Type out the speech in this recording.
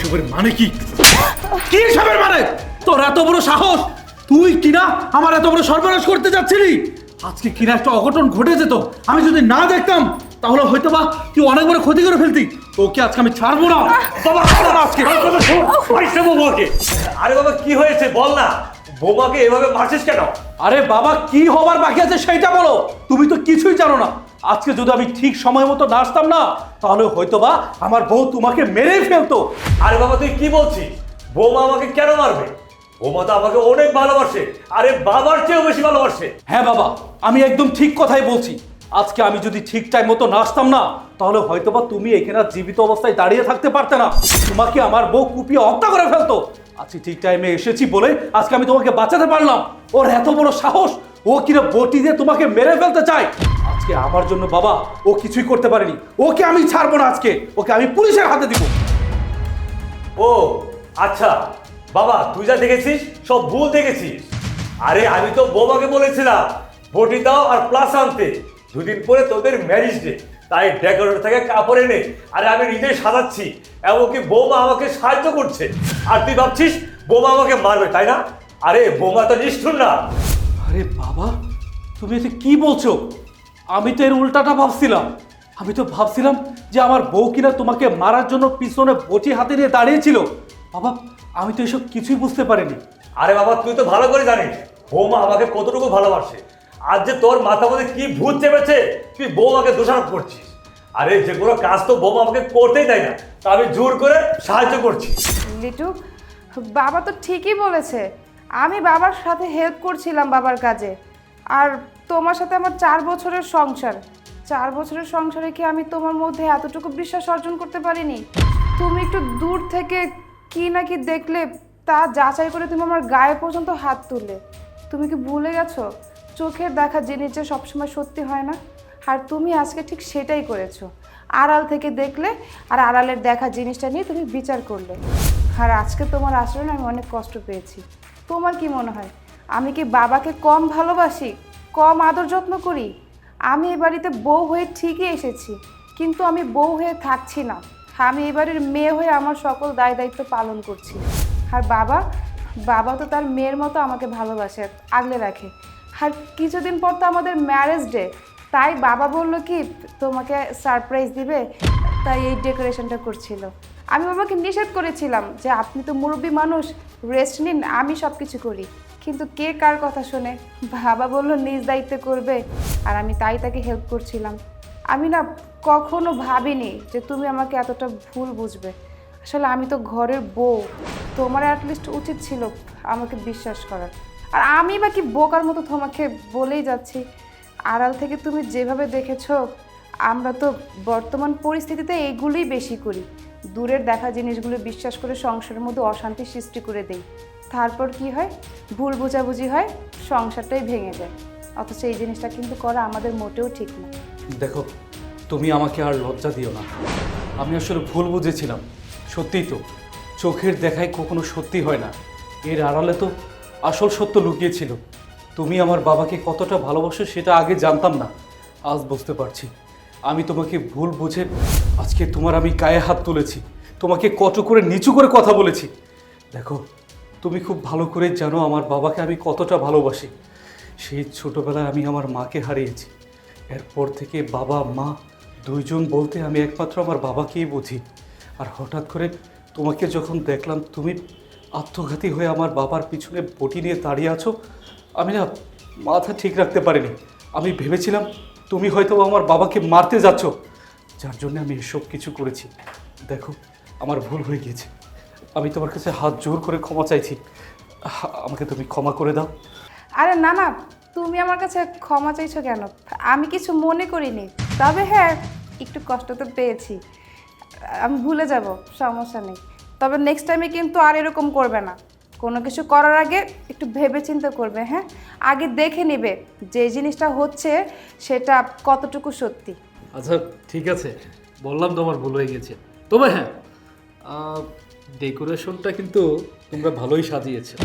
এসবের মানে কি? কি এসবের মানে? তোর এত বড় সাহস, তুই কিনা আমার এত বড় সর্বনাশ করতে যাচ্ছিলি? আজকে কিনা একটা অঘটন ঘটে যেত, আমি যদি না দেখতাম তাহলে হয়তো বা তুই অনেক বড় ক্ষতি করে ফেলতি। তোকে আজকে আমি ছাড়বো না বাবা, ছাড়বো না আজকে। আরে বাবা কি হয়েছে বল না, বৌমাকে এভাবে মারছিস কেন? আরে বাবা, কি হবার বাকি আছে সেইটা বলো। তুমি তো কিছুই জানো না। আজকে যদি আমি ঠিক সময় মতো না আসতাম না, তাহলে হয়তো বা আমার বউ তোমাকে মেরেই ফেলতো। আরে বাবা তুই কি বলছিস? বৌমা আমাকে কেন মারবে? বৌমা তো আমাকে অনেক ভালোবাসে, আরে বাবার চেয়েও বেশি ভালোবাসে। হ্যাঁ বাবা, আমি একদম ঠিক কথাই বলছি। আজকে আমি যদি ঠিক টাইম মতো না আসতাম না, তাহলে হয়তোবা তুমি এখানে জীবিত অবস্থায় দাঁড়িয়ে থাকতে পারতে না। তোমাকে আমার বউ কুপিয়ে হত্যা করে ফেলতো। আজকে ঠিক টাইমে এসেছি বলে আজকে আমি তোমাকে বাঁচাতে পারলাম। ওর এত বড় সাহস, ও কিনা বটি দিয়ে তোমাকে মেরে ফেলতে চায়। আজকে আমার জন্য বাবা ও কিছুই করতে পারেনি। ওকে আমি ছাড়বো না, আজকে ওকে আমি পুলিশের হাতে দিব। ও আচ্ছা বাবা, তুই যা দেখেছিস সব ভুল দেখেছিস। আরে আমি তো বৌমাকে বলেছিলাম বটি দাও আর প্লাস আনতে, দুদিন পরে তোদের ম্যারেজ ডে, তাই ডেকোরেটর থেকে কাপড় এনে আরে আমি নিজেই সাজাচ্ছি, এমনকি বৌমা আমাকে সাহায্য করছে। আর তুই ভাবছিস বৌমা আমাকে মারবে, তাই না? আরে বৌমা তো নিষ্ঠুর না। আরে বাবা, তুমি এতে কি বলছো? আমি তো এর উল্টাটা ভাবছিলাম। আমি তো ভাবছিলাম যে আমার বউ কিনা তোমাকে মারার জন্য পিছনে বটি হাতে নিয়ে দাঁড়িয়েছিল। বাবা, আমি তো এসব কিছুই বুঝতে পারিনি। আরে বাবা তুই তো ভালো করে জানিস বৌমা আমাকে কতটুকু ভালোবাসে। আজ যে তোর মাথার মধ্যে কি ভূত চেপেছে, তুই বৌমাকে দোষারোপ করছিস। আরে যে কোনো কাজ তো বৌমা আমাকে করতেই দেয় না, তা আমি জোর করে সাহায্য করছি। লিটু, বাবা তো ঠিকই বলেছে। আমি বাবার সাথে হেল্প করছিলাম বাবার কাজে। আর তোমার সাথে আমার 4 বছরের সংসার। 4 বছরের সংসারে কি আমি তোমার মধ্যে এতটুকু বিশ্বাস অর্জন করতে পারিনি? তুমি একটু দূর থেকে কি না কি দেখলে তা যাচাই করে তুমি আমার গায়ে পর্যন্ত হাত তুললে। তুমি কি ভুলে গেছো চোখের দেখা জিনিস যে সবসময় সত্যি হয় না? আর তুমি আজকে ঠিক সেটাই করেছো। আড়াল থেকে দেখলে আর আড়ালের দেখা জিনিসটা নিয়ে তুমি বিচার করলে। আর আজকে তোমার আচরণে আমি অনেক কষ্ট পেয়েছি। তোমার কি মনে হয় আমি কি বাবাকে কম ভালোবাসি, কম আদর যত্ন করি? আমি এ বাড়িতে বউ হয়ে ঠিকই এসেছি, কিন্তু আমি বউ হয়ে থাকছি না। আমি এই বাড়ির মেয়ে হয়ে আমার সকল দায় দায়িত্ব পালন করছি। আর বাবা, বাবা তো তার মেয়ের মতো আমাকে ভালোবাসে, আগলে রাখে। আর কিছুদিন পর তো আমাদের ম্যারেজ ডে, তাই বাবা বললো কি তোমাকে সারপ্রাইজ দিবে, তাই এই ডেকোরেশনটা করছিল। আমি বাবাকে নিষেধ করেছিলাম যে আপনি তো মুরব্বী মানুষ, রেস্ট নিন, আমি সব কিছু করি। কিন্তু কে কার কথা শোনে? বাবা বললো নিজ দায়িত্বে করবে, আর আমি তাই তাকে হেল্প করছিলাম। আমি না কখনো ভাবিনি যে তুমি আমাকে এতটা ভুল বুঝবে। আসলে আমি তো ঘরের বউ, তোমার অ্যাটলিস্ট উচিত ছিল আমাকে বিশ্বাস করার। আর আমি বা কি বোকার মতো তোমাকে বলেই যাচ্ছি। আড়াল থেকে তুমি যেভাবে দেখেছো, আমরা তো বর্তমান পরিস্থিতিতে এইগুলোই বেশি করি। দূরের দেখা জিনিসগুলো বিশ্বাস করে সংসারের মধ্যে অশান্তি সৃষ্টি করে দেই। তারপর কি হয়? ভুল বোঝাবুঝি হয়, সংসারটাই ভেঙে যায়। অথচ এই জিনিসটা কিন্তু করা আমাদের মোটেও ঠিক না। দেখো, তুমি আমাকে আর লজ্জা দিও না। আমি আসলে ভুল বুঝেছিলাম। সত্যিই তো, চোখের দেখায় কখনো সত্যি হয় না। এর আড়ালে তো আসল সত্য লুকিয়েছিল। তুমি আমার বাবাকে কতটা ভালোবাসো সেটা আগে জানতাম না, আজ বুঝতে পারছি। আমি তোমাকে ভুল বুঝে আজকে তোমার আমি গায়ে হাত তুলেছি, তোমাকে কত করে নিচু করে কথা বলেছি। দেখো, তুমি খুব ভালো করে জানো আমার বাবাকে আমি কতটা ভালোবাসি। সেই ছোটোবেলায় আমি আমার মাকে হারিয়েছি। এরপর থেকে বাবা মা দুইজন বলতে আমি একমাত্র আমার বাবাকেই বুঝি। আর হঠাৎ করে তোমাকে যখন দেখলাম তুমি আত্মঘাতী হয়ে আমার বাবার পিছনে বটি নিয়ে দাঁড়িয়ে আছো, আমি না মাথা ঠিক রাখতে পারিনি। আমি ভেবেছিলাম তুমি হয়তো আমার বাবাকে মারতে যাচ্ছ, যার জন্য আমি এসব কিছু করেছি। দেখো, আমার ভুল হয়ে গিয়েছে। আমি তোমার কাছে হাত জোর করে ক্ষমা চাইছি। আমাকে তুমি ক্ষমা করে দাও। আরে না না, তুমি আমার কাছে ক্ষমা চাইছো কেন? আমি কিছু মনে করিনি। তবে হ্যাঁ, একটু কষ্ট তো পেয়েছি। আমি ভুলে যাব, সমস্যা নেই। তবে নেক্সট টাইমে কিন্তু আর এরকম করবে না। কোনো কিছু করার আগে একটু ভেবে চিন্তে করবে। হ্যাঁ, আগে দেখে নেবে যে জিনিসটা হচ্ছে সেটা কতটুকু সত্যি। আচ্ছা ঠিক আছে, বললাম তো আমার ভুল হয়ে গেছে। তবে হ্যাঁ, ডেকোরেশনটা কিন্তু তোমরা ভালোই সাজিয়েছো।